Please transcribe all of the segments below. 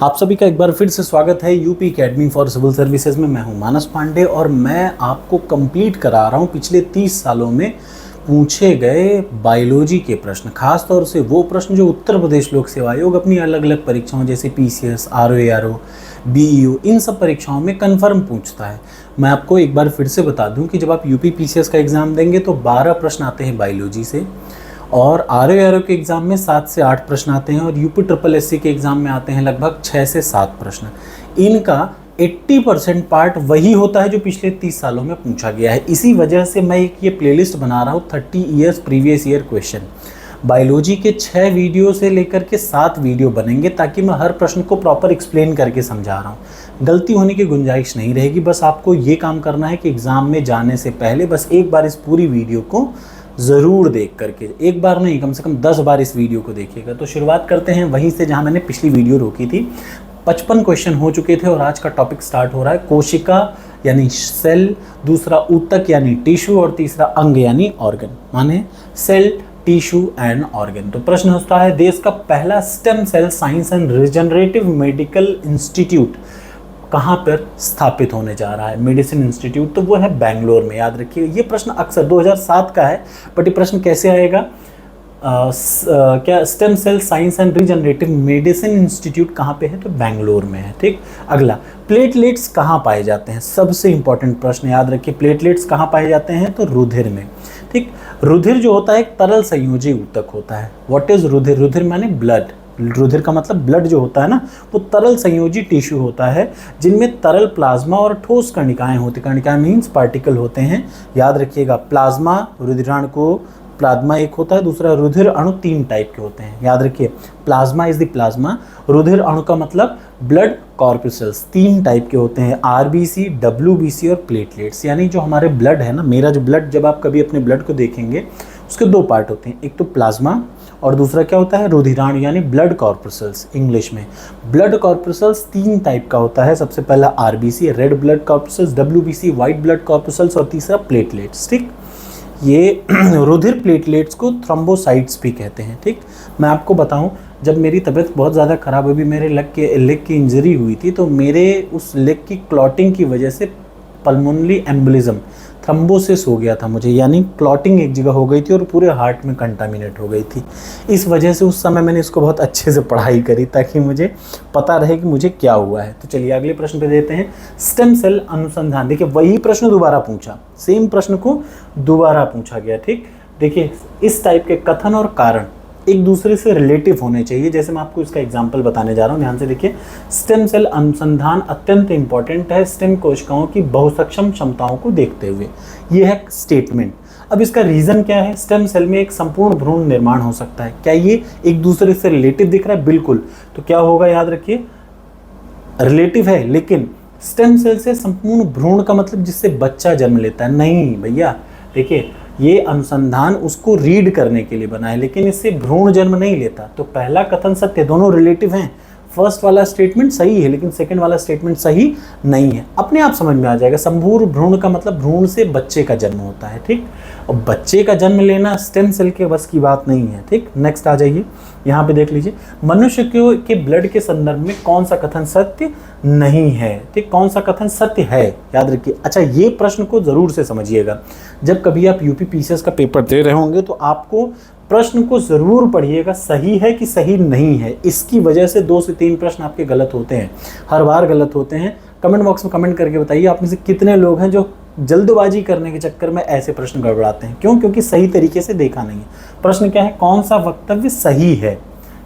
आप सभी का एक बार फिर से स्वागत है UP academy for civil services में। मैं हूं मानस पांडे और मैं आपको कंप्लीट करा रहा हूं पिछले 30 सालों में पूछे गए बायोलॉजी के प्रश्न, खास तौर से वो प्रश्न जो उत्तर प्रदेश लोक सेवा आयोग अपनी अलग अलग परीक्षाओं जैसे पीसीएस, आरओ, बीईओ इन सब परीक्षाओं में कन्फर्म पूछता है। मैं आपको एक बार फिर से बता दूं कि जब आप यूपी पीसीएस का एग्ज़ाम देंगे तो 12 प्रश्न आते हैं बायोलॉजी से, और आरओ के एग्ज़ाम में 7 से 8 प्रश्न आते हैं, और यूपी ट्रिपल एससी के एग्ज़ाम में आते हैं लगभग 6 से 7 प्रश्न। इनका 80% पार्ट वही होता है जो पिछले 30 सालों में पूछा गया है। इसी वजह से मैं एक ये प्लेलिस्ट बना रहा हूँ 30 years previous year question. Biology के 6 वीडियो से लेकर के 7 वीडियो बनेंगे ताकि मैं हर प्रश्न को प्रॉपर एक्सप्लेन करके समझा रहा हूँ। गलती होने की गुंजाइश नहीं रहेगी। बस आपको ये काम करना है कि एग्ज़ाम में जाने से पहले बस एक बार इस पूरी वीडियो को ज़रूर देख करके, एक बार नहीं कम से कम 10 बार इस वीडियो को देखिएगा। तो शुरुआत करते हैं वहीं से जहां मैंने पिछली वीडियो रोकी थी। 55 क्वेश्चन हो चुके थे और आज का टॉपिक स्टार्ट हो रहा है कोशिका यानी सेल, दूसरा ऊतक यानी टिश्यू, और तीसरा अंग यानी ऑर्गन, माने सेल, टिश्यू एंड ऑर्गन। तो प्रश्न होता है, देश का पहला stem cell science and regenerative medical institute कहाँ पर स्थापित होने जा रहा है? मेडिसिन इंस्टीट्यूट, तो वो है बेंगलोर में। याद रखिए, ये प्रश्न अक्सर 2007 का है, बट ये प्रश्न कैसे आएगा? क्या stem cell science and regenerative medicine institute कहाँ पे है? तो बेंगलोर में है। ठीक, अगला, प्लेटलेट्स कहाँ पाए जाते हैं? सबसे इंपॉर्टेंट प्रश्न, याद रखिए, प्लेटलेट्स कहाँ पाए जाते हैं? तो रुधिर में। ठीक, रुधिर जो होता है एक तरल संयोजी ऊतक होता है। व्हाट इज रुधिर? रुधिर माने ब्लड। रुधिर का मतलब ब्लड जो होता है ना, वो तरल संयोजी टिश्यू होता है जिनमें तरल प्लाज्मा और ठोस कणिकाएं होती। कणिकाएं मीन्स पार्टिकल होते हैं। याद रखिएगा, प्लाज्मा रुधिराणु को, प्लाज्मा एक होता है, दूसरा रुधिर अणु 3 टाइप के होते हैं। याद रखिए, प्लाज्मा इज द प्लाज्मा, रुधिर अणु का मतलब ब्लड कॉर्पुसल्स 3 टाइप के होते हैं, आरबीसी, डब्ल्यूबीसी और प्लेटलेट्स। यानी जो हमारे ब्लड है ना, मेरा जो ब्लड, जब आप कभी अपने ब्लड को देखेंगे उसके 2 पार्ट होते हैं, एक तो प्लाज्मा और दूसरा क्या होता है? रुधिराणु यानी ब्लड कॉर्पुसल्स। इंग्लिश में ब्लड कॉर्पुसल्स 3 टाइप का होता है। सबसे पहला RBC, red blood corpuscles, WBC, white blood corpuscles, और तीसरा प्लेटलेट्स। ठीक, ये रुधिर प्लेटलेट्स को थ्रोम्बोसाइट्स भी कहते हैं। ठीक, मैं आपको बताऊं, जब मेरी तबीयत बहुत ज़्यादा ख़राब हुई, मेरे लेग की इंजरी हुई थी, तो मेरे उस लेग की क्लॉटिंग की वजह से पल्मोनरी एम्बोलिज्म, थ्रोम्बोसिस हो गया था मुझे, यानी क्लॉटिंग एक जगह हो गई थी और पूरे हार्ट में कंटामिनेट हो गई थी। इस वजह से उस समय मैंने इसको बहुत अच्छे से पढ़ाई करी ताकि मुझे पता रहे कि मुझे क्या हुआ है। तो चलिए अगले प्रश्न पे देते हैं। स्टेम सेल अनुसंधान, देखिए वही प्रश्न दोबारा पूछा, सेम प्रश्न को दोबारा पूछा गया। ठीक, देखिए इस टाइप के कथन और कारण एक दूसरे से रिलेटिव होने चाहिए। जैसे मैं आपको इसका एग्जांपल बताने जा रहा हूँ, ध्यान से देखिए। स्टेम सेल अनुसंधान अत्यंत इंपॉर्टेंट है स्टेम कोशिकाओं की बहुसक्षम क्षमताओं को देखते हुए। ये है स्टेटमेंट। अब इसका रीज़न क्या है? स्टेम सेल में एक संपूर्ण भ्रूण निर्माण हो सकता है। क्या ये एक दूसरे से रिलेटिव दिख रहा है? बिल्कुल। तो क्या होगा? याद रखिए, रिलेटिव है, लेकिन स्टेम सेल से संपूर्ण भ्रूण का मतलब जिससे बच्चा जन्म लेता है? नहीं भैया, देखिए ये अनुसंधान उसको रीड करने के लिए बना है, लेकिन इससे भ्रूण जन्म नहीं लेता। तो पहला कथन सत्य, दोनों रिलेटिव हैं। फर्स्ट वाला स्टेटमेंट सही है, लेकिन सेकंड वाला स्टेटमेंट सही नहीं है। अपने आप समझ में आ जाएगा। संपूर्ण भ्रूण का मतलब भ्रूण से बच्चे का जन्म होता है। ठीक, और बच्चे का जन्म लेना स्टेम सेल के बस की बात नहीं है। ठीक, नेक्स्ट आ जाइए, यहाँ पे देख लीजिए। मनुष्य के ब्लड के संदर्भ में कौन सा कथन सत्य नहीं है? ठीक, कौन सा कथन सत्य है? याद रखिए। अच्छा, ये प्रश्न को जरूर से समझिएगा। जब कभी आप यूपी पीसीएस का पेपर दे रहे होंगे तो आपको प्रश्न को जरूर पढ़िएगा, सही है कि सही नहीं है। इसकी वजह से 2 से 3 प्रश्न आपके गलत होते हैं, हर बार गलत होते हैं। कमेंट बॉक्स में कमेंट करके बताइए आप में से कितने लोग हैं जो जल्दबाजी करने के चक्कर में ऐसे प्रश्न गड़बड़ाते हैं। क्यों? क्योंकि सही तरीके से देखा नहीं है। प्रश्न क्या है? कौन सा वक्तव्य सही है?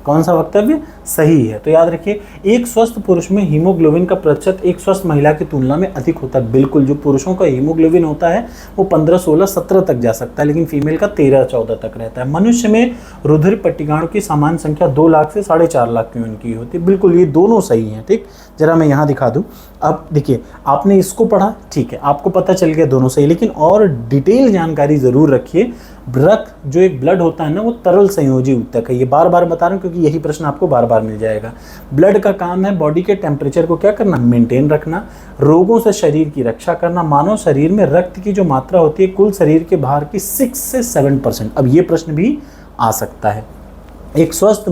कौन सा वक्तव्य सही है? तो याद रखिए, एक स्वस्थ पुरुष में हीमोग्लोबिन का प्रतिशत एक स्वस्थ महिला की तुलना में अधिक होता है। बिल्कुल, जो पुरुषों का हीमोग्लोबिन होता है वो 15, 16, 17 तक जा सकता है, लेकिन फीमेल का 13, 14 तक रहता है। मनुष्य में रुधिर पट्टिकाओं की सामान्य संख्या 2 लाख से 4.5 लाख की होती है। बिल्कुल, ये दोनों सही हैं। ठीक, जरा मैं यहाँ दिखा दूँ। अब देखिए, आपने इसको पढ़ा, ठीक है, आपको पता चल गया दोनों सही, लेकिन और डिटेल जानकारी ज़रूर रखिए। रक्त जो एक ब्लड होता है ना, वो तरल संयोजी ऊतक है। ये बार बार बता रहा हूँ क्योंकि यही प्रश्न आपको बार बार मिल जाएगा। ब्लड का काम है बॉडी के टेम्परेचर को क्या करना? मेंटेन रखना, रोगों से शरीर की रक्षा करना। मानव शरीर में रक्त की जो मात्रा होती है कुल शरीर के भार की 6 से 7%। अब ये प्रश्न भी आ सकता है। एक स्वस्थ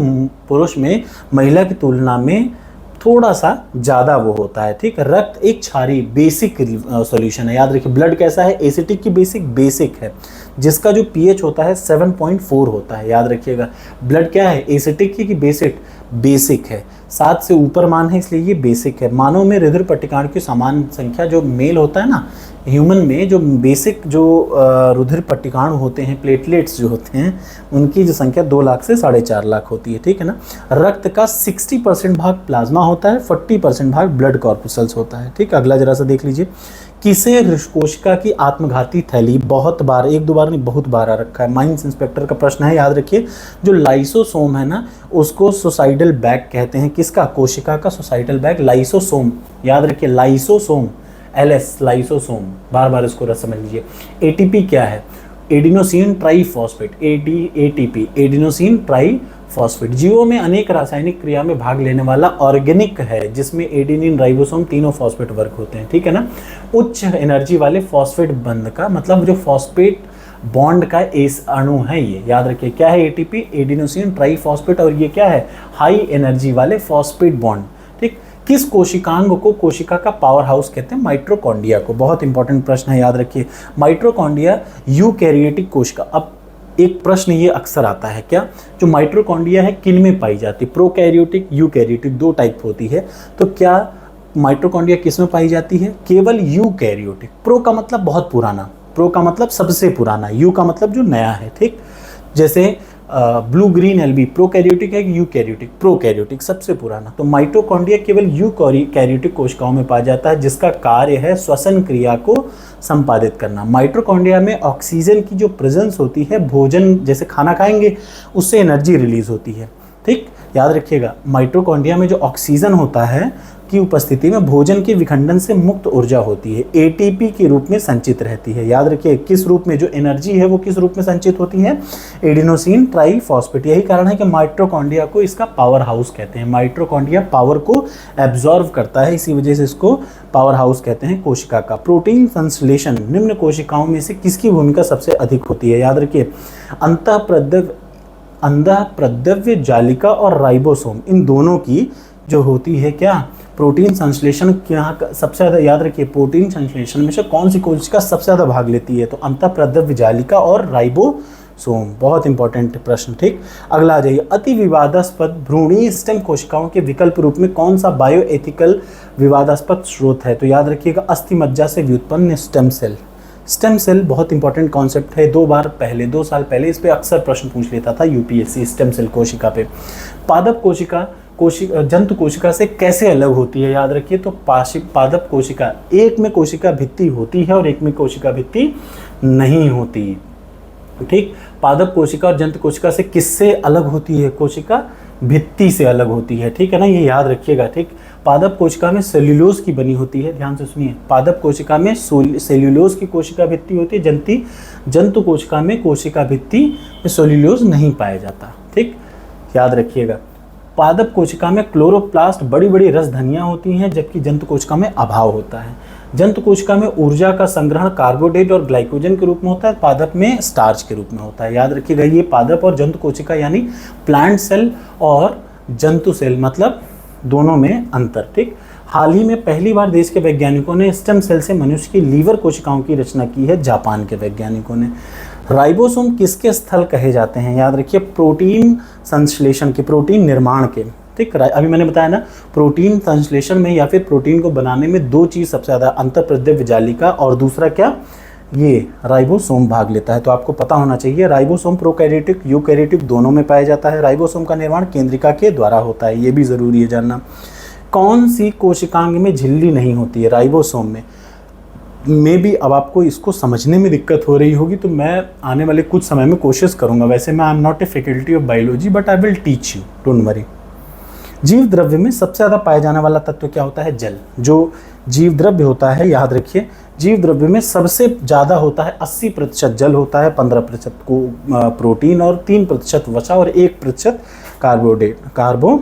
पुरुष में महिला की तुलना में थोड़ा सा ज़्यादा वो होता है, ठीक। रक्त एक क्षारीय बेसिक सॉल्यूशन है, याद रखिए। ब्लड कैसा है, एसिटिक की बेसिक है, जिसका जो पीएच होता है 7.4 होता है, याद रखिएगा। ब्लड क्या है, एसिटिक की बेसिक है, 7 से ऊपर मान है, इसलिए ये बेसिक है। मानव में रुधिर पट्टिकाओं की समान संख्या, जो मेल होता है ना ह्यूमन में, जो बेसिक जो रुधिर पट्टिकाण होते हैं, प्लेटलेट्स जो होते हैं, उनकी जो संख्या 2 लाख से 4.5 लाख होती है, ठीक है ना। रक्त का 60% भाग प्लाज्मा होता है, 40% भाग ब्लड कॉर्पुसल्स होता है, ठीक। अगला जरा सा देख लीजिए, किसे कोशिका की आत्मघाती थैली, बहुत बार, एक दो बार नहीं बहुत बार आ रखा है, माइंस इंस्पेक्टर का प्रश्न है, याद रखिए। जो लाइसोसोम है ना, उसको सुसाइडल बैग कहते हैं, किसका, कोशिका का सुसाइडल बैग, लाइसोसोम, याद रखिए, लाइसोसोम, एलएस, लाइसोसोम, बार बार इसको रस समझ लीजिए। एटीपी क्या है, adenosine triphosphate, ATP, adenosine triphosphate. जीवों में अनेक रासायनिक क्रिया में भाग लेने वाला ऑर्गेनिक है, जिसमें एडेनिन, राइबोसोम तीनों फॉस्फेट वर्ग होते हैं, ठीक है ना। उच्च एनर्जी वाले फॉस्फेट बंध का मतलब जो फॉस्फेट बॉन्ड का एस अणु है, ये याद रखिए क्या है, एटीपी, एडिनोसिन ट्राइफॉस्फेट, और ये क्या है, हाई एनर्जी वाले फॉस्फेट बॉन्ड, ठीक। किस कोशिकांग को कोशिका का पावर हाउस कहते हैं, माइटोकॉन्ड्रिया को। बहुत इंपॉर्टेंट प्रश्न है, याद रखिए। माइटोकॉन्ड्रिया यूकैरियोटिक कोशिका। अब एक प्रश्न ये अक्सर आता है, क्या, जो माइटोकॉन्ड्रिया है किन में पाई जाती है, प्रोकैरियोटिक, यूकैरियोटिक, 2 टाइप होती है। तो क्या माइटोकॉन्ड्रिया किस में पाई जाती है, केवल यूकैरियोटिक। प्रो का मतलब बहुत पुराना, प्रो का मतलब सबसे पुराना, यू का मतलब जो नया है, ठीक। जैसे ब्लू ग्रीन एलबी प्रोकैरियोटिक है, यूकैरियोटिक, प्रोकैरियोटिक सबसे पुराना। तो माइटोकॉन्ड्रिया केवल यूकैरियोटिक कोशिकाओं में पाया जाता है, जिसका कार्य है श्वसन क्रिया को संपादित करना। माइटोकॉन्ड्रिया में ऑक्सीजन की जो प्रेजेंस होती है, भोजन जैसे खाना खाएंगे उससे एनर्जी रिलीज होती है, ठीक। याद रखिएगा, माइटोकॉन्ड्रिया में जो ऑक्सीजन होता है की उपस्थिति में भोजन के विखंडन से मुक्त ऊर्जा होती है, एटीपी के रूप में संचित रहती है। याद रखिए, किस रूप में, जो एनर्जी है वो किस रूप में संचित होती है, एडिनोसिन ट्राइफॉस्फेट। यही कारण है कि माइटोकॉन्ड्रिया को इसका पावर हाउस कहते हैं। माइटोकॉन्ड्रिया पावर को एब्जॉर्व करता है, इसी वजह से इसको पावर हाउस कहते हैं कोशिका का। प्रोटीन संश्लेषण निम्न कोशिकाओं में से किसकी भूमिका सबसे अधिक होती है, याद रखिए, अंतःप्रद्रव्य जालिका और राइबोसोम, इन दोनों की जो होती है क्या, प्रोटीन संश्लेषण क्या सबसे ज़्यादा, याद रखिए, प्रोटीन संश्लेषण में से कौन सी कोशिका सबसे ज़्यादा भाग लेती है, तो अंतःप्रद्रव्य जालिका और राइबोसोम। बहुत इंपॉर्टेंट प्रश्न, ठीक। अगला आ जाइए, अति विवादास्पद भ्रूणीय स्टेम कोशिकाओं के विकल्प रूप में कौन सा बायोएथिकल विवादास्पद स्रोत है, तो याद रखिएगा, अस्थि मज्जा से व्युत्पन्न स्टेम सेल। स्टेम सेल बहुत इंपॉर्टेंट कॉन्सेप्ट है, 2 साल पहले इस पे अक्सर प्रश्न पूछ लेता था यूपीएससी, स्टेम सेल कोशिका पे। पादप कोशिका जंतु कोशिका से कैसे अलग होती है, याद रखिए, तो पादप कोशिका, एक में कोशिका भित्ति होती है और एक में कोशिका भित्ति नहीं होती, ठीक। पादप कोशिका और जंतु कोशिका से किससे अलग होती है, कोशिका भित्ति से अलग होती है, ठीक है ना, ये याद रखिएगा, ठीक। पादप कोशिका में सेल्यूलोज की बनी होती है, ध्यान से सुनिए, पादप कोशिका में सेल्यूलोज की कोशिका भित्ति होती है, जंतु कोशिका में कोशिका भित्ति में सेल्यूलोज नहीं पाया जाता, ठीक, याद रखिएगा। पादप कोशिका में क्लोरोप्लास्ट, बड़ी बड़ी रसधनियाँ होती हैं, जबकि जंतु कोशिका में अभाव होता है। जंतु कोशिका में ऊर्जा का संग्रहण कार्बोहाइड्रेट और ग्लाइकोजन के रूप में होता है, पादप में स्टार्च के रूप में होता है। याद रखिएगा, ये पादप और जंतु कोशिका यानी प्लांट सेल और जंतु सेल, मतलब दोनों में अंतर, ठीक। हाल ही में पहली बार देश के वैज्ञानिकों ने स्टेम सेल से मनुष्य की लीवर कोशिकाओं की रचना की है, जापान के वैज्ञानिकों ने। राइबोसोम किसके स्थल कहे जाते हैं, याद रखिए, प्रोटीन संश्लेषण के, प्रोटीन निर्माण के, ठीक। अभी मैंने बताया ना, प्रोटीन संश्लेषण में या फिर प्रोटीन को बनाने में 2 चीज़ सबसे ज़्यादा, अंतःप्रद्रव्य जालिका और दूसरा क्या, ये राइबोसोम भाग लेता है। तो आपको पता होना चाहिए, राइबोसोम प्रोकैरियोटिक यूकैरियोटिक दोनों में पाया जाता है। राइबोसोम का निर्माण केंद्रिका के द्वारा होता है, ये भी ज़रूरी है जानना। कौन सी कोशिकांग में झिल्ली नहीं होती है, राइबोसोम में भी। अब आपको इसको समझने में दिक्कत हो रही होगी, तो मैं आने वाले कुछ समय में कोशिश करूंगा। वैसे मैं I am not a faculty of biology, but I will teach you, don't worry. जीव द्रव्य में सबसे ज़्यादा पाया जाने वाला तत्व क्या होता है, जल। जो जीव द्रव्य होता है, याद रखिए, जीव द्रव्य में सबसे ज़्यादा होता है, 80% जल होता है, 15% को प्रोटीन और 3% वसा और 1% कार्बो।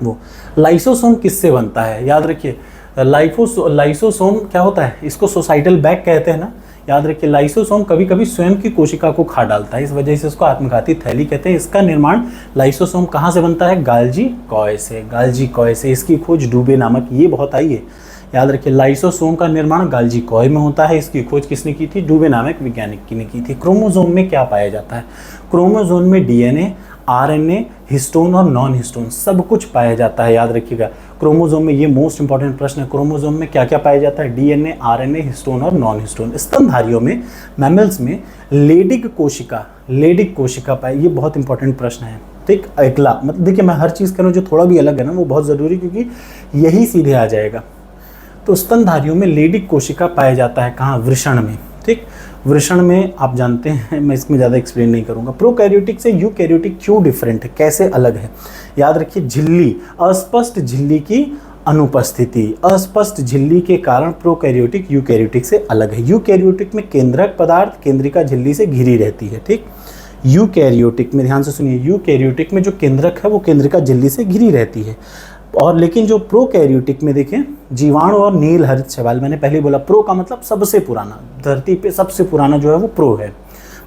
वो लाइसोसोम किससे बनता है, याद रखिए, लाइसोसोम क्या होता है, इसको सोसाइटल बैग कहते हैं ना, याद रखिए लाइसोसोम कभी कभी स्वयं की कोशिका को खा डालता है, इस वजह से इसको आत्मघाती थैली कहते हैं। इसका निर्माण लाइसोसोम कहाँ से बनता है? गाल्जी कॉय से। गाल्जी कॉय से। इसकी खोज डूबे नामक, ये बहुत आई है, याद रखिए लाइसोसोम का निर्माण गाल्जी कॉय में होता है। इसकी खोज किसने की थी? डूबे नामक वैज्ञानिक ने की थी। क्रोमोसोम में क्या पाया जाता है? क्रोमोसोम में डीएनए, आरएनए, हिस्टोन और नॉन हिस्टोन सब कुछ पाया जाता है, याद रखिएगा। क्रोमोसोम में, ये मोस्ट इंपॉर्टेंट प्रश्न है, क्रोमोसोम में क्या क्या पाया जाता है? डीएनए, आरएनए, हिस्टोन और नॉन हिस्टोन। स्तनधारियों में, मैमल्स में लेडिक कोशिका पाई, ये बहुत इंपॉर्टेंट प्रश्न है। ठीक, अगला मतलब देखिए मैं हर चीज़ करूँ जो थोड़ा भी अलग है ना वो बहुत ज़रूरी, क्योंकि यही सीधे आ जाएगा। तो स्तनधारियों में लेडिक कोशिका पाया जाता है कहाँ? वृषण में। ठीक, वृषण में आप जानते हैं, मैं इसमें ज़्यादा एक्सप्लेन नहीं करूँगा। प्रोकैरियोटिक से यूकैरियोटिक क्यों डिफरेंट है, कैसे अलग है? याद रखिए झिल्ली, अस्पष्ट झिल्ली की अनुपस्थिति, अस्पष्ट झिल्ली के कारण प्रोकैरियोटिक यूकैरियोटिक से अलग है। यूकैरियोटिक में केंद्रक पदार्थ केंद्रिका झिल्ली से घिरी रहती है। ठीक, यूकैरियोटिक में, ध्यान से सुनिए, यूकैरियोटिक में जो केंद्रक है वो केंद्रिका झिल्ली से घिरी रहती है। और लेकिन जो प्रोकैरियोटिक में देखें, जीवाणु और नील हरित शैवाल, मैंने पहले बोला प्रो का मतलब सबसे पुराना, धरती पे सबसे पुराना जो है वो प्रो है,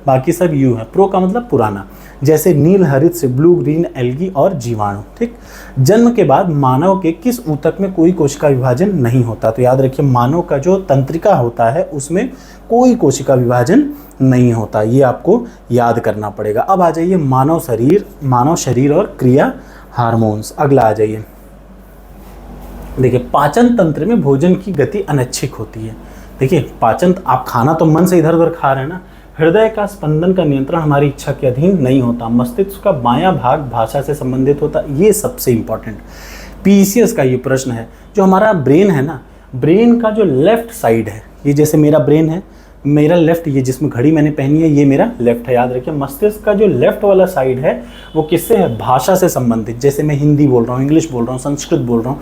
बाकी सब यू है। प्रो का मतलब पुराना, जैसे नील हरित से ब्लू ग्रीन एल्गी और जीवाणु। ठीक, जन्म के बाद मानव के किस ऊतक में कोई कोशिका विभाजन नहीं होता? तो याद रखिए मानव का जो तंत्रिका होता है उसमें कोई कोशिका विभाजन नहीं होता, ये आपको याद करना पड़ेगा। अब आ जाइए मानव शरीर और क्रिया हार्मोन्स। अगला आ जाइए, देखिए पाचन तंत्र में भोजन की गति अनैच्छिक होती है। देखिए पाचन, आप खाना तो मन से इधर उधर खा रहे हैं ना। हृदय का स्पंदन का नियंत्रण हमारी इच्छा के अधीन नहीं होता। मस्तिष्क का बायां भाग भाषा से संबंधित होता, ये सबसे इंपॉर्टेंट। पीसीएस का ये प्रश्न है, जो हमारा ब्रेन है ना, ब्रेन का जो लेफ्ट साइड है, ये जैसे मेरा ब्रेन है, मेरा लेफ्ट, ये जिसमें घड़ी मैंने पहनी है ये मेरा लेफ्ट है, याद रखिए। मस्तिष्क का जो लेफ्ट वाला साइड है वो किससे है? भाषा से संबंधित। जैसे मैं हिंदी बोल रहा हूँ, इंग्लिश बोल रहा हूँ, संस्कृत बोल रहा हूँ,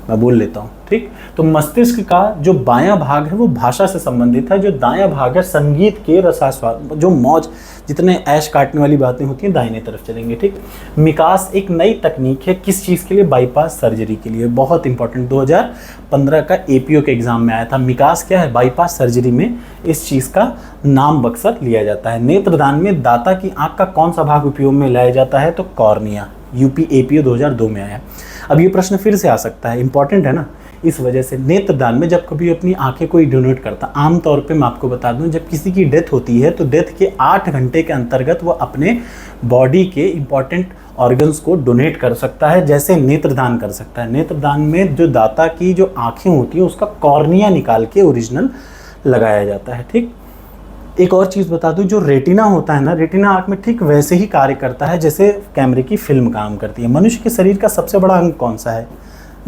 मैं बोल लेता हूँ। ठीक, तो मस्तिष्क का जो बायां भाग है वो भाषा से संबंधित है, जो दायां भाग है संगीत के रसास्वाद, जो मौज, जितने ऐश काटने वाली बातें होती हैं दाहिने तरफ चलेंगे। ठीक, मिकास एक नई तकनीक है, किस चीज़ के लिए? बाईपास सर्जरी के लिए। बहुत इंपॉर्टेंट, 2015 का एपीओ के एग्जाम में आया था। मिकास क्या है? बाईपास सर्जरी में इस चीज़ का नाम अक्सर लिया जाता है। नेत्रदान में दाता की आँख का कौन सा भाग उपयोग में लाया जाता है? तो कॉर्निया। यूपी एपीओ 2002 में आया। अब ये प्रश्न फिर से आ सकता है, इंपॉर्टेंट है ना, इस वजह से। नेत्रदान में जब कभी अपनी आंखें कोई डोनेट करता, आमतौर पे मैं आपको बता दूं, जब किसी की डेथ होती है तो डेथ के 8 घंटे के अंतर्गत वो अपने बॉडी के इंपॉर्टेंट ऑर्गन्स को डोनेट कर सकता है, जैसे नेत्रदान कर सकता है। नेत्रदान में जो दाता की जो आंखें होती हैं उसका कॉर्निया निकाल के ओरिजिनल लगाया जाता है। ठीक, एक और चीज़ बता दूं, जो रेटिना होता है ना, रेटिना आँख में ठीक वैसे ही कार्य करता है जैसे कैमरे की फिल्म काम करती है। मनुष्य के शरीर का सबसे बड़ा अंग कौन सा है?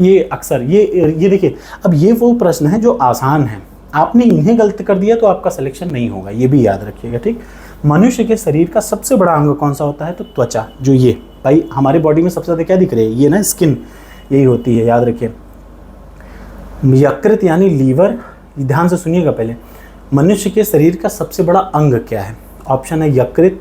ये अक्सर ये देखिए, अब ये वो प्रश्न है जो आसान है, आपने इन्हें गलत कर दिया तो आपका सिलेक्शन नहीं होगा, ये भी याद रखिएगा। ठीक, मनुष्य के शरीर का सबसे बड़ा अंग कौन सा होता है? तो त्वचा। जो ये भाई हमारे बॉडी में सबसे ज़्यादा क्या दिख रही है? ये ना स्किन, यही होती है, याद रखिए। यकृत यानी लीवर, ध्यान से सुनिएगा पहले, मनुष्य के शरीर का सबसे बड़ा अंग क्या है? ऑप्शन है यकृत,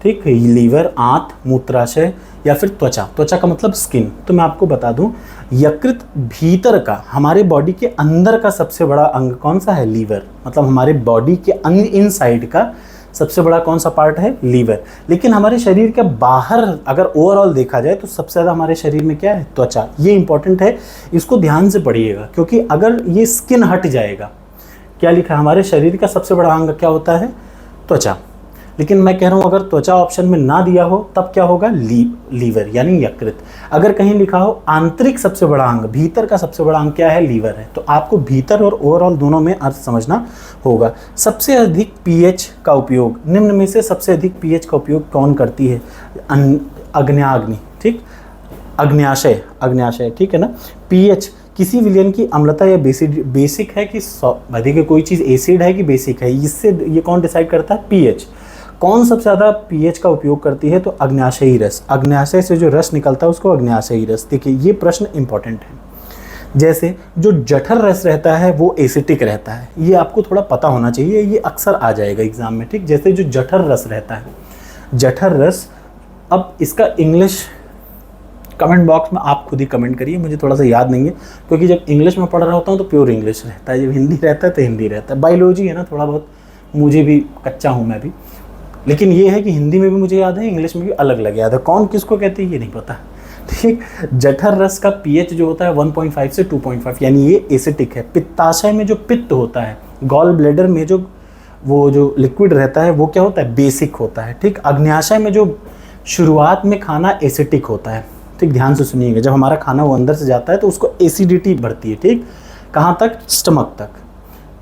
ठीक, लीवर, आंत, मूत्राशय या फिर त्वचा। त्वचा का मतलब स्किन। तो मैं आपको बता दूं, यकृत भीतर का, हमारे बॉडी के अंदर का सबसे बड़ा अंग कौन सा है? लीवर। मतलब हमारे बॉडी के अंग इनसाइड का सबसे बड़ा कौन सा पार्ट है? लीवर। लेकिन हमारे शरीर के बाहर अगर ओवरऑल देखा जाए तो सबसे ज़्यादा हमारे शरीर में क्या है? त्वचा। ये इंपॉर्टेंट है, इसको ध्यान से पढ़िएगा, क्योंकि अगर ये स्किन हट जाएगा, क्या लिखा है? हमारे शरीर का सबसे बड़ा अंग क्या होता है? त्वचा। लेकिन मैं कह रहा हूँ अगर त्वचा ऑप्शन में ना दिया हो तब क्या होगा? लीवर यानी यकृत। अगर कहीं लिखा हो आंतरिक सबसे बड़ा अंग, भीतर का सबसे बड़ा अंग क्या है? लीवर है। तो आपको भीतर और ओवरऑल दोनों में अर्थ समझना होगा। सबसे अधिक पीएच का उपयोग, निम्न में से सबसे अधिक पीएच का उपयोग कौन करती है? आग्नेयाग्नि, ठीक, अग्न्याशय, ठीक है ना। पीएच किसी विलयन की अम्लता या बेसिक है कि अधिक, कोई चीज़ एसिड है कि बेसिक है, इससे ये कौन डिसाइड करता है? पीएच। कौन सबसे ज़्यादा पीएच का उपयोग करती है? तो अग्न्याशयी रस। अग्न्याशय से जो रस निकलता है उसको अग्न्याशयी रस। देखिए ये प्रश्न इंपॉर्टेंट है। जैसे जो जठर रस रहता है वो एसिटिक रहता है, ये आपको थोड़ा पता होना चाहिए, ये अक्सर आ जाएगा एग्जाम में। ठीक, जैसे जो जठर रस रहता है, जठर रस, अब इसका इंग्लिश कमेंट बॉक्स में आप खुद ही कमेंट करिए, मुझे थोड़ा सा याद नहीं है, क्योंकि जब इंग्लिश में पढ़ रहा होता हूँ तो प्योर इंग्लिश रहता है, जब हिंदी रहता है तो हिंदी रहता है। बायोलॉजी है ना, थोड़ा बहुत मुझे भी कच्चा हूँ मैं भी, लेकिन ये है कि हिंदी में भी मुझे याद है, इंग्लिश में भी अलग अलग याद है। कौन किसको कहते हैं ये नहीं पता, ठीक। जठर रस का पीएच जो होता है 1.5 से 2.5, यानी ये एसिटिक है। पित्ताशय में जो पित्त होता है, गॉल ब्लैडर में जो वो जो लिक्विड रहता है वो क्या होता है, बेसिक होता है, ठीक। अग्न्याशय में जो शुरुआत में खाना एसिटिक होता है, ठीक। ध्यान से सुनिएगा, जब हमारा खाना वो अंदर से जाता है तो उसको एसिडिटी बढ़ती है, ठीक। कहाँ तक, स्टमक तक,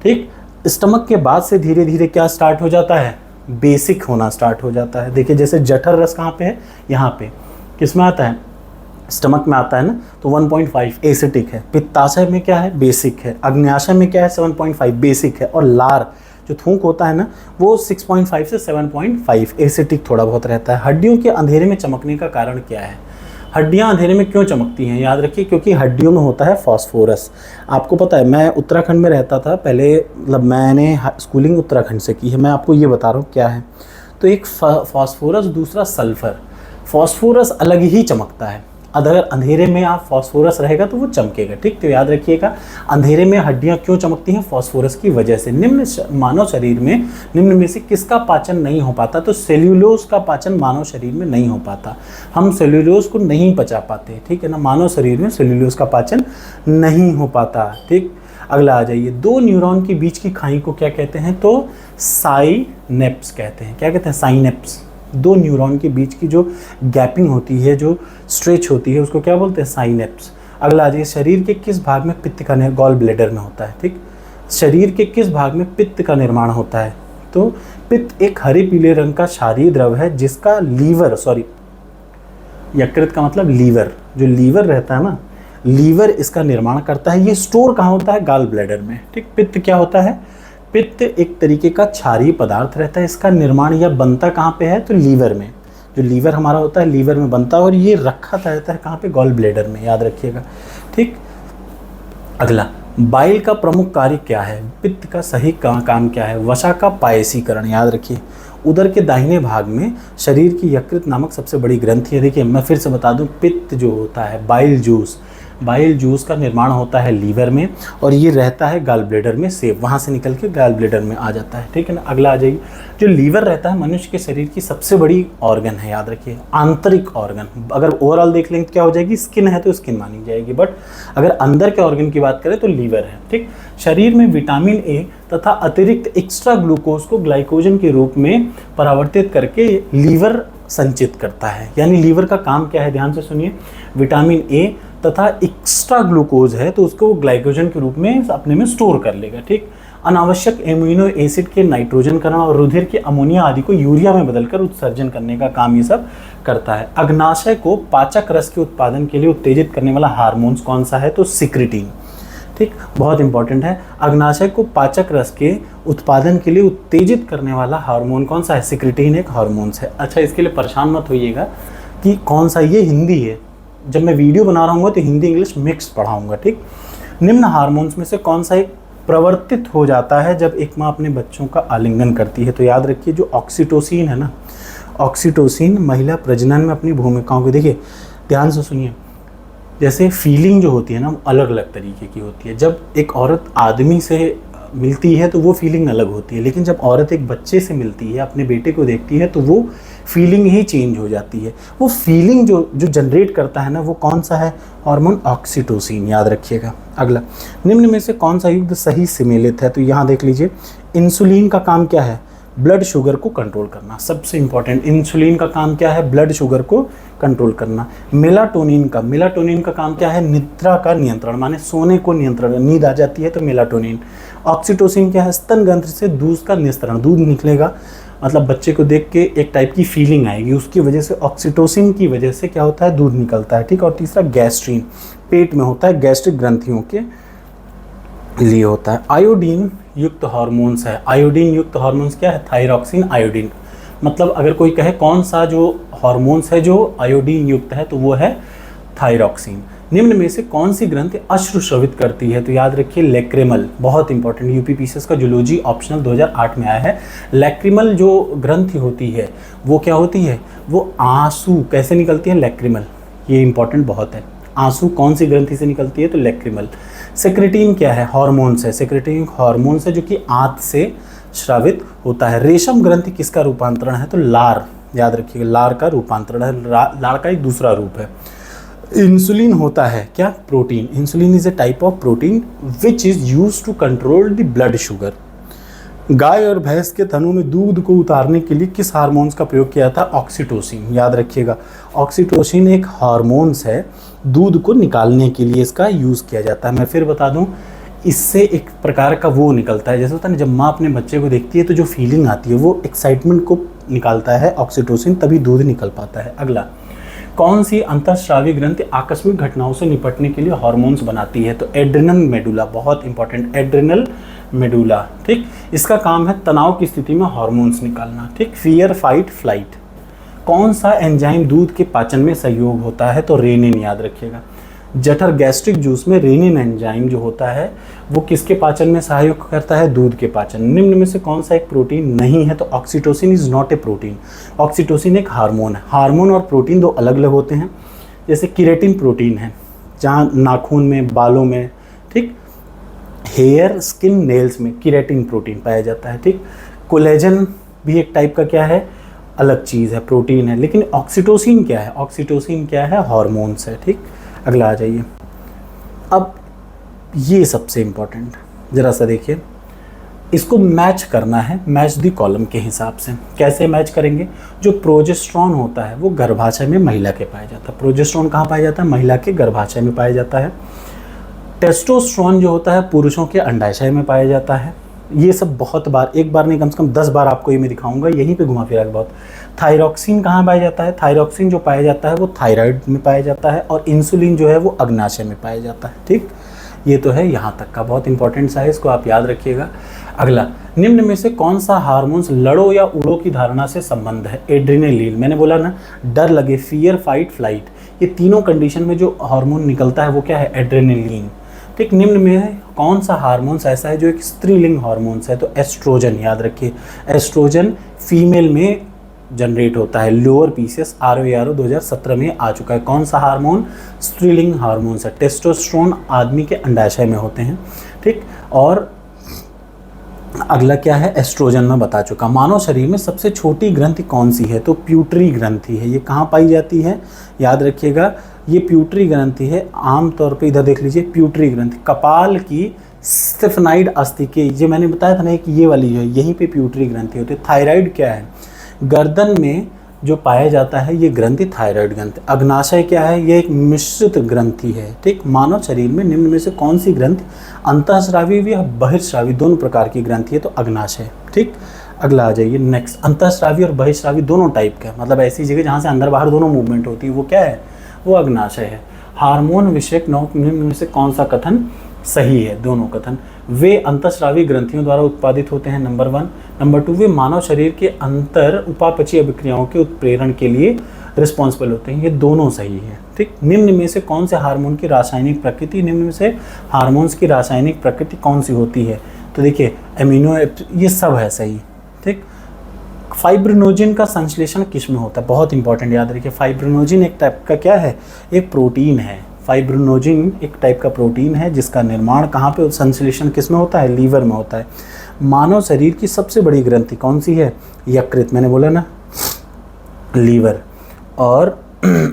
ठीक। स्टमक के बाद से धीरे धीरे क्या स्टार्ट हो जाता है, बेसिक होना स्टार्ट हो जाता है। देखिए जैसे जठर रस कहाँ पे है, यहाँ पे किस में आता है, स्टमक में आता है ना, तो 1.5 एसिटिक है। पित्ताशय में क्या है, बेसिक है। अग्न्याशय में क्या है, 7.5 बेसिक है। और लार जो थूक होता है ना, वो 6.5 से 7.5 एसिटिक थोड़ा बहुत रहता है। हड्डियों के अंधेरे में चमकने का कारण क्या है, हड्डियां अंधेरे में क्यों चमकती हैं, याद रखिए क्योंकि हड्डियों में होता है फास्फोरस। आपको पता है, मैं उत्तराखंड में रहता था पहले, मतलब मैंने स्कूलिंग उत्तराखंड से की है, मैं आपको ये बता रहा हूँ क्या है। तो एक फास्फोरस, दूसरा सल्फर। फास्फोरस अलग ही चमकता है, अगर अंधेरे में आप फास्फोरस रहेगा तो वो चमकेगा, ठीक। तो याद रखिएगा, अंधेरे में हड्डियां क्यों चमकती हैं, फास्फोरस की वजह से। मानव शरीर में निम्न में से किसका पाचन नहीं हो पाता, तो सेल्यूलोज का पाचन मानव शरीर में नहीं हो पाता, हम सेल्यूलोज को नहीं पचा पाते, ठीक है ना। मानव शरीर में सेल्यूलोज का पाचन नहीं हो पाता, ठीक। अगला आ जाइए, दो न्यूरॉन के बीच की खाई को क्या कहते हैं, तो साइनेप्स कहते हैं। क्या कहते हैं, साइनेप्स। दो न्यूरॉन के बीच की जो गैपिंग होती है, जो स्ट्रेच होती है, उसको क्या बोलते हैं, साइनेप्स। अगला आ जाइए, शरीर के किस भाग में पित्त का, गॉल ब्लैडर में होता है, ठीक। शरीर के किस भाग में पित्त का निर्माण होता है, तो पित्त एक हरे पीले रंग का क्षारीय द्रव है जिसका यकृत का मतलब लीवर, जो लीवर रहता है ना, लीवर इसका निर्माण करता है। ये स्टोर कहाँ होता है, गॉल ब्लैडर में, ठीक। पित्त क्या होता है, पित्त एक तरीके का क्षारीय पदार्थ रहता है, इसका निर्माण या बनता कहाँ पे है, तो लीवर में। जो लीवर हमारा होता है, लीवर में बनता है, और ये रखा रहता है कहाँ पे, गॉल ब्लैडर में, याद रखिएगा, ठीक। अगला, बाइल का प्रमुख कार्य क्या है, पित्त का सही काम क्या है, वसा का पायसीकरण, याद रखिए। उदर के दाहिने भाग में शरीर की यकृत नामक सबसे बड़ी ग्रंथि है। देखिए मैं फिर से बता दूं, पित्त जो होता है, बाइल जूस का निर्माण होता है लीवर में, और ये रहता है गॉल ब्लैडर में सेव, वहाँ से निकल के गॉल ब्लैडर में आ जाता है, ठीक है ना। अगला आ जाइए, जो लीवर रहता है मनुष्य के शरीर की सबसे बड़ी ऑर्गन है, याद रखिए, आंतरिक ऑर्गन। अगर ओवरऑल देख लेंगे तो क्या हो जाएगी, स्किन है तो स्किन मानी जाएगी, बट अगर अंदर के ऑर्गन की बात करें तो लीवर है, ठीक। शरीर में विटामिन ए तथा अतिरिक्त एक्स्ट्रा ग्लूकोज को ग्लाइकोजन के रूप में परावर्तित करके लीवर संचित करता है। यानी लीवर का काम क्या है, ध्यान से सुनिए, विटामिन ए तथा एक्स्ट्रा ग्लूकोज है तो उसको ग्लाइकोजन के रूप में अपने में स्टोर कर लेगा, ठीक। अनावश्यक एमिनो एसिड के नाइट्रोजनकरण और रुधिर के अमोनिया आदि को यूरिया में बदलकर उत्सर्जन करने का काम ये सब करता है। अग्नाशय को पाचक रस के उत्पादन के लिए उत्तेजित करने वाला हार्मोन्स कौन सा है, तो सिक्रिटीन, ठीक। बहुत इंपॉर्टेंट है, अग्नाशय को पाचक रस के उत्पादन के लिए उत्तेजित करने वाला हार्मोन कौन सा है, सिक्रिटीन एक हार्मोन्स है। अच्छा, इसके लिए परेशान मत होइएगा कि कौन सा, ये हिंदी है, जब मैं वीडियो बना रहा हूँ तो हिंदी इंग्लिश मिक्स पढ़ाऊँगा, ठीक। निम्न हार्मोन्स में से कौन सा एक प्रवर्तित हो जाता है जब एक माँ अपने बच्चों का आलिंगन करती है, तो याद रखिए जो ऑक्सीटोसिन है ना, ऑक्सीटोसिन महिला प्रजनन में अपनी भूमिकाओं को, देखिए ध्यान से सुनिए, जैसे फीलिंग जो होती है ना, अलग अलग तरीके की होती है। जब एक औरत आदमी से मिलती है तो वो फीलिंग अलग होती है, लेकिन जब औरत एक बच्चे से मिलती है, अपने बेटे को देखती है, तो वो फीलिंग ही चेंज हो जाती है। वो फीलिंग जो जनरेट करता है ना, वो कौन सा है, हार्मोन ऑक्सीटोसिन, याद रखिएगा। अगला, निम्न में से कौन सा युग्म सही सम्मिलित है, तो यहाँ देख लीजिए, इंसुलिन का काम क्या है, ब्लड शुगर को कंट्रोल करना, सबसे इंपॉर्टेंट। इंसुलिन का काम क्या है, ब्लड शुगर को कंट्रोल करना। मेलाटोनिन का काम क्या है, निद्रा का नियंत्रण, माने सोने को नियंत्रण, नींद आ जाती है तो मेलाटोनिन। ऑक्सीटोसिन क्या है, स्तन ग्रंथि से दूध का निस्तरण, दूध निकलेगा, मतलब बच्चे को देख के एक टाइप की फीलिंग आएगी, उसकी वजह से ऑक्सीटोसिन की वजह से क्या होता है, दूध निकलता है, ठीक। और तीसरा गैस्ट्रीन, पेट में होता है, गैस्ट्रिक ग्रंथियों के लिए होता है। आयोडीन युक्त हार्मोन्स है, आयोडीन युक्त हार्मोन्स क्या है, थायरॉक्सिन, आयोडीन। मतलब अगर कोई कहे कौन सा जो हार्मोन्स है जो आयोडीन युक्त है, तो वो है थायरॉक्सिन। निम्न में से कौन सी ग्रंथि अश्रु स्रावित करती है, तो याद रखिए लैक्रिमल, बहुत इंपॉर्टेंट, यूपी पीसीएस का जूलॉजी ऑप्शनल 2008 में आया है। लैक्रिमल जो ग्रंथि होती है वो क्या होती है, वो आंसू कैसे निकलती है, लैक्रिमल, ये इंपॉर्टेंट बहुत है। आंसू कौन सी ग्रंथि से निकलती है? तो लैक्रिमल। सेक्रेटिन क्या है? हॉर्मोन्स है। सेक्रेटिन हॉर्मोन्स है जो कि आंत से स्रावित होता है। रेशम ग्रंथि किसका रूपांतरण है? तो लार, याद रखिएगा, लार का रूपांतरण है। लार का एक दूसरा रूप है। इंसुलिन होता है क्या? Protein. Insulin is a type of protein which is use to control the blood sugar. गाय और भैंस के थनों में दूध को उतारने के लिए किस हार्मोन्स का प्रयोग किया था? ऑक्सीटोसिन। याद रखिएगा, ऑक्सीटोसिन एक हार्मोन्स है, दूध को निकालने के लिए इसका यूज़ किया जाता है। मैं फिर बता दूं, इससे एक प्रकार का वो निकलता है, जैसे होता है ना जब माँ अपने बच्चे को देखती है तो जो फीलिंग आती है वो एक्साइटमेंट को निकालता है ऑक्सीटोसिन, तभी दूध निकल पाता है। अगला, कौन सी अंतःस्रावी ग्रंथि आकस्मिक घटनाओं से निपटने के लिए हार्मोन्स बनाती है? तो एड्रिनल मेडुला, बहुत इंपॉर्टेंट, एड्रिनल मेडुला। ठीक, इसका काम है तनाव की स्थिति में हार्मोन्स निकालना। ठीक, फियर, फाइट, फ्लाइट। कौन सा एंजाइम दूध के पाचन में सहयोग होता है? तो रेनिन, याद रखिएगा। जठर गैस्ट्रिक जूस में रेनिन एंजाइम जो होता है वो किसके पाचन में सहायक करता है? दूध के पाचन। निम्न में से कौन सा एक प्रोटीन नहीं है? तो oxytocin is not a protein. Oxytocin एक हार्मोन है। हार्मोन और प्रोटीन दो अलग अलग होते हैं। जैसे केराटिन प्रोटीन है जहाँ नाखून में, बालों में, ठीक, हेयर, स्किन, नेल्स में केराटिन प्रोटीन पाया जाता है। ठीक, कोलेजन भी एक टाइप का क्या है? अलग चीज़ है, प्रोटीन है। लेकिन ऑक्सीटोसिन क्या है? ऑक्सीटोसिन क्या है? हार्मोन्स है। ठीक, अगला आ जाइए। अब ये सबसे इम्पोर्टेंट, ज़रा सा देखिए, इसको मैच करना है, मैच द कॉलम के हिसाब से। कैसे मैच करेंगे? जो प्रोजेस्टेरॉन होता है वो गर्भाशय में महिला के पाया जाता है। प्रोजेस्टेरॉन कहाँ पाया जाता है? महिला के गर्भाशय में पाया जाता है। टेस्टोस्टेरोन जो होता है पुरुषों के अंडाशय में पाया जाता है। ये सब बहुत बार, एक बार नहीं कम से कम 10 बार आपको ये मैं दिखाऊंगा, यहीं पे घुमा फिरा के बहुत। थायरॉक्सिन कहाँ पाया जाता है? थायरॉक्सिन जो पाया जाता है वो थायराइड में पाया जाता है, और इंसुलिन जो है वो अग्नाशय में पाया जाता है। ठीक, ये तो है यहाँ तक का, बहुत इंपॉर्टेंट सा है, इसको आप याद रखिएगा। अगला, निम्न में से कौन सा हार्मोन्स लड़ो या उड़ो की धारणा से संबंध है? एड्रेनालिन, मैंने बोला ना, डर लगे, फियर, फाइट, फ्लाइट, ये तीनों कंडीशन में जो हार्मोन निकलता है वो क्या है? एड्रेनालिन। ठीक, निम्न में कौन सा हार्मोन्स ऐसा है जो एक स्त्रीलिंग हार्मोन्स है? तो एस्ट्रोजन, याद रखिए। एस्ट्रोजन फीमेल में जनरेट होता है। लोअर पीसीएस ROARO 2017 में आ चुका है। कौन सा हार्मोन? स्त्रीलिंग हार्मोन्स है। टेस्टोस्टेरोन आदमी के अंडाशय में होते हैं। ठीक, और अगला क्या है? एस्ट्रोजन में बता चुका। मानव शरीर में सबसे छोटी ग्रंथि कौन सी है? तो प्यूटरी ग्रंथि है। ये कहाँ पाई जाती है? याद रखिएगा, ये प्यूटरी ग्रंथि है। आमतौर पे इधर देख लीजिए, प्यूटरी ग्रंथि कपाल की स्टेफेनॉइड अस्थि के, ये मैंने बताया था ना कि ये वाली जो है यहीं पे प्यूटरी ग्रंथि होती है। थायराइड क्या है? गर्दन में जो पाया जाता है ये ग्रंथि थायराइड ग्रंथि। अग्नाशय क्या है? ये एक मिश्रित ग्रंथि है। ठीक, मानव शरीर में निम्न में से कौन सी ग्रंथि अंतःस्रावी या बहिर्स्रावी दोनों प्रकार की ग्रंथि है? तो अग्नाशय। ठीक, अगला आ जाइए नेक्स्ट। अंतःस्रावी और बहिर्स्रावी दोनों टाइप का, मतलब ऐसी जगह जहाँ से अंदर बाहर दोनों मूवमेंट होती है, वो क्या है? वो अग्नाशय है। हार्मोन विषयक निम्न में से कौन सा कथन सही है? दोनों कथन। वे अंतःस्रावी ग्रंथियों द्वारा उत्पादित होते हैं, नंबर 1। नंबर 2, वे मानव शरीर के अंतर उपापचयी अभिक्रियाओं के उत्प्रेरण के लिए रिस्पॉन्सिबल होते हैं। ये दोनों सही है। ठीक, निम्न में से कौन से हार्मोन की रासायनिक प्रकृति, निम्न में से हार्मोन्स की रासायनिक प्रकृति कौन सी होती है? तो देखिए एमिनो, ये सब है सही। ठीक, फाइब्रिनोजिन का संश्लेषण किस में होता है? बहुत इंपॉर्टेंट, याद रखिए। फाइब्रिनोजिन एक टाइप का क्या है? एक प्रोटीन है। फाइब्रिनोजिन एक टाइप का प्रोटीन है जिसका निर्माण कहाँ पे, संश्लेषण किस में होता है? लीवर में होता है। मानव शरीर की सबसे बड़ी ग्रंथि कौन सी है? यकृत, मैंने बोला ना, लीवर। और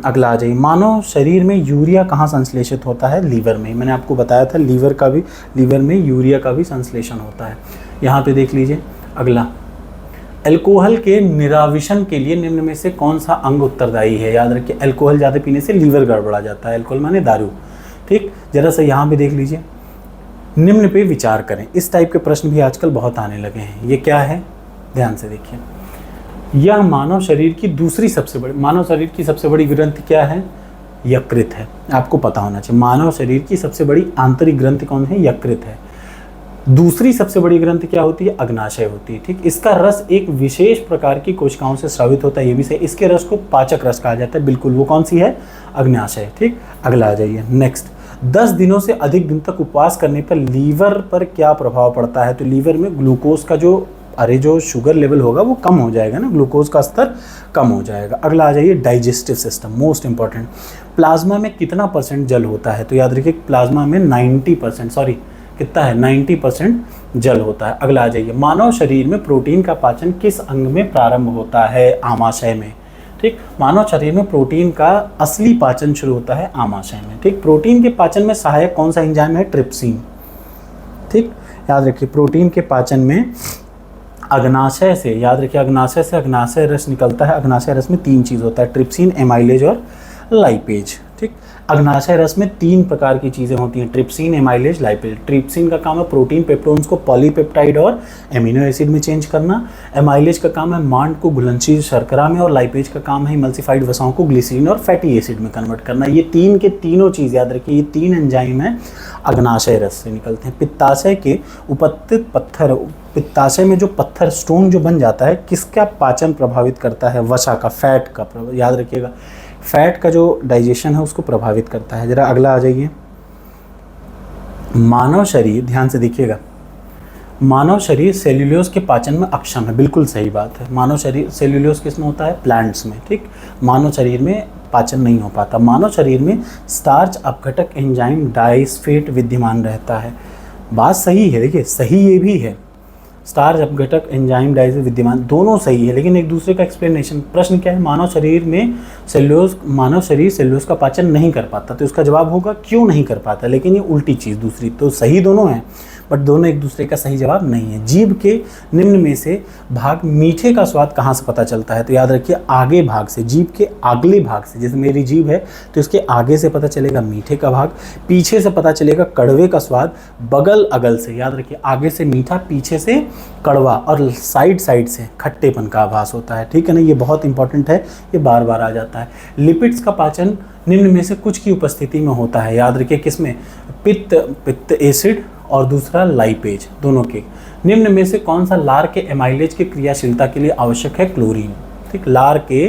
अगला आ जाइए, मानव शरीर में यूरिया कहाँ संश्लेषित होता है? लीवर में। मैंने आपको बताया था लीवर में यूरिया का भी संश्लेषण होता है। यहाँ पे देख लीजिए। अगला, अल्कोहल के निराविशन के लिए निम्न में से कौन सा अंग उत्तरदायी है? याद रखिए, अल्कोहल ज़्यादा पीने से लीवर गड़बड़ा जाता है। अल्कोहल माने दारू। ठीक, जरा सा यहाँ पे देख लीजिए, निम्न पे विचार करें। इस टाइप के प्रश्न भी आजकल बहुत आने लगे हैं। ये क्या है? ध्यान से देखिए। यह मानव शरीर की सबसे बड़ी ग्रंथि क्या है? यकृत है। आपको पता होना चाहिए, मानव शरीर की सबसे बड़ी आंतरिक ग्रंथि कौन है? यकृत है। दूसरी सबसे बड़ी ग्रंथि क्या होती है? अग्नाशय होती है। ठीक, इसका रस एक विशेष प्रकार की कोशिकाओं से स्रावित होता है। ये भी सही। इसके रस को पाचक रस कहा जाता है। बिल्कुल, वो कौन सी है? अग्नाशय। ठीक, अगला आ जाइए नेक्स्ट। 10 दिनों से अधिक दिन तक उपवास करने पर लीवर पर क्या प्रभाव पड़ता है? तो लीवर में ग्लूकोज का जो अरे जो शुगर लेवल होगा वो कम हो जाएगा ना, ग्लूकोज का स्तर कम हो जाएगा। अगला आ जाइए digestive system, most important. Plasma में कितना % जल होता है? तो याद रखिए प्लाज्मा में 90%, सॉरी कितना है, 90% जल होता है। अगला आ जाइए, मानव शरीर में प्रोटीन का पाचन किस अंग में प्रारंभ होता है? आमाशय में। ठीक, मानव शरीर में प्रोटीन का असली पाचन शुरू होता है आमाशय में। ठीक, प्रोटीन के पाचन में सहायक कौन सा एंजाइम है? ट्रिप्सिन। ठीक, याद रखिए प्रोटीन के पाचन में अग्नाशय से, याद रखिए अग्नाशय से अग्नाशय रस निकलता है। अग्नाशय रस में 3 चीज़ होता है, ट्रिप्सिन, एमाइलेज और लाइपेज। ठीक, अग्नाशय रस में 3 प्रकार की चीज़ें होती हैं, ट्रिप्सिन, एमाइलेज, लाइपेज। ट्रिप्सिन का काम है प्रोटीन पेप्टोन्स को पॉलीपेप्टाइड और एमिनो एसिड में चेंज करना। एमाइलेज का काम है मांड को घुलनशील शर्करा में, और लाइपेज का काम है इमल्सिफाइड वसाओं को ग्लिसरीन और फैटी एसिड में कन्वर्ट करना। ये 3 के तीनों चीज़ याद रखिए, ये 3 एंजाइम हैं अग्नाशय रस से निकलते हैं। पित्ताशय के उपस्थित पत्थर, पित्ताशय में जो पत्थर स्टोन जो बन जाता है, किसका पाचन प्रभावित करता है? वसा का, फैट का। याद रखिएगा फैट का जो डाइजेशन है उसको प्रभावित करता है। जरा अगला आ जाइए, मानव शरीर, ध्यान से देखिएगा, मानव शरीर सेल्यूलोज के पाचन में अक्षम है। बिल्कुल सही बात है, मानव शरीर सेल्यूलोज किस में होता है? प्लांट्स में। ठीक, मानव शरीर में पाचन नहीं हो पाता। मानव शरीर में स्टार्च अपघटक एंजाइम डाइस्फेट विद्यमान रहता है। बात सही है, देखिए सही ये भी है, स्टार्च अपघटक एंजाइम डाइस्फेट विद्यमान, दोनों सही है, लेकिन एक दूसरे का एक्सप्लेनेशन। प्रश्न क्या है? मानव शरीर में सेल्यूलोज, मानव शरीर सेल्यूलोज का पाचन नहीं कर पाता, तो इसका जवाब होगा क्यों नहीं कर पाता। लेकिन ये उल्टी चीज़ दूसरी, तो सही दोनों हैं बट दोनों एक दूसरे का सही जवाब नहीं है। जीभ के निम्न में से भाग मीठे का स्वाद कहाँ से पता चलता है? तो याद रखिए आगे भाग से, जीभ के अगले भाग से। जैसे मेरी जीभ है तो इसके आगे से पता चलेगा मीठे का भाग, पीछे से पता चलेगा कड़वे का स्वाद, बगल अगल से, याद रखिए आगे से मीठा, पीछे से कड़वा, और साइड से खट्टेपन का आभास होता है। ठीक है ना, ये बहुत इंपॉर्टेंट है, ये बार बार आ जाता है। लिपिड्स का पाचन निम्न में से कुछ की उपस्थिति में होता है। याद रखिए किसमें? पित्त एसिड और दूसरा लाइपेज, दोनों के। निम्न में से कौन सा लार के एमाइलेज की क्रियाशीलता के लिए आवश्यक है? क्लोरीन। ठीक, लार के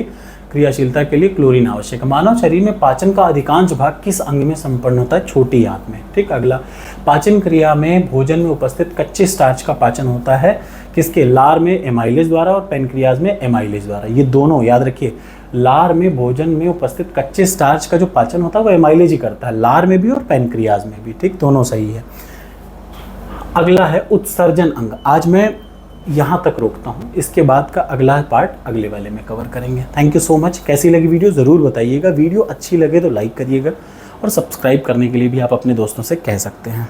क्रियाशीलता के लिए क्लोरीन आवश्यक है। मानव शरीर में पाचन का अधिकांश भाग किस अंग में संपन्न होता है? छोटी आंत में। ठीक, अगला, पाचन क्रिया में भोजन में उपस्थित कच्चे स्टार्च का पाचन होता है किसके? लार में एमाइलेज द्वारा और पेनक्रियाज में एमाइलेज द्वारा। ये दोनों याद रखिए, लार में भोजन में उपस्थित कच्चे स्टार्च का जो पाचन होता है वो एमाइलेज ही करता है, लार में भी और पेनक्रियाज में भी। ठीक, दोनों सही है। अगला है उत्सर्जन अंग। आज मैं यहाँ तक रोकता हूँ, इसके बाद का अगला पार्ट अगले वाले में कवर करेंगे। Thank you so much. कैसी लगी वीडियो ज़रूर बताइएगा। वीडियो अच्छी लगे तो लाइक करिएगा, और सब्सक्राइब करने के लिए भी आप अपने दोस्तों से कह सकते हैं।